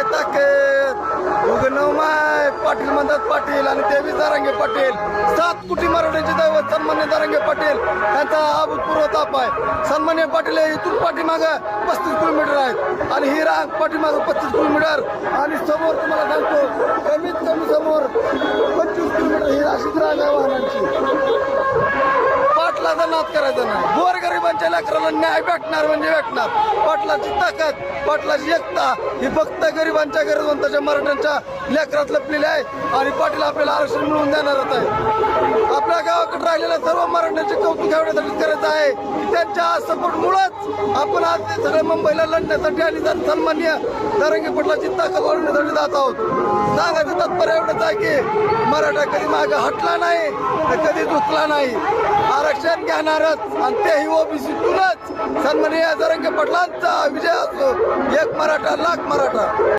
काय ताकद उगनवमाय पाटील म्हणतात पाटील आणि देवी दारंगे पाटील 7 कोटी मराठ्यांचे दैवत सन्मान्य दारंगे पाटील यांचा अभूतपूर्व ताप आहे. सन्मान्य पाटील इथून पाठीमागं 35 किलोमीटर आहेत आणि ही रांग पाठीमागं 35 किलोमीटर आणि समोर तुम्हाला सांगतो कमीत कमी समोर 25 किलोमीटर ही अशीच रांग आहे वाहनांची. पाटलाचा नाद करायचा नाही. गोरगरिबांच्या लेकराला न्याय भेटणार म्हणजे भेटणार. पाटलाची ताकद पाटलाची एकता ही फक्त गरिबांच्या गरजवंताच्या मराठ्यांच्या लेकरात लपलेली आहे आणि पाटील आपल्याला आरक्षण मिळवून देणारच आहे. आपल्या गावाकडे राहिलेल्या सर्व मराठ्यांचे कौतुक एवढ्यासाठी करायचं आहे की त्यांच्या सपोर्टमुळेच आपण आज ते सगळे मुंबईला लढण्यासाठी आणि सन्मान्य दारंगे पाटलाची ताकद वाढवण्यासाठी जात आहोत. सांगायचं तात्पर्य एवढंच आहे की मराठा कधी मागे हटला नाही तर कधी झुकला नाही. आरक्षण घेणारच आणि तेही ओबीसीतूनच. सन्माननीय दारंगे पाटलांचा विजय असो. एक मराठा लाख मराठा.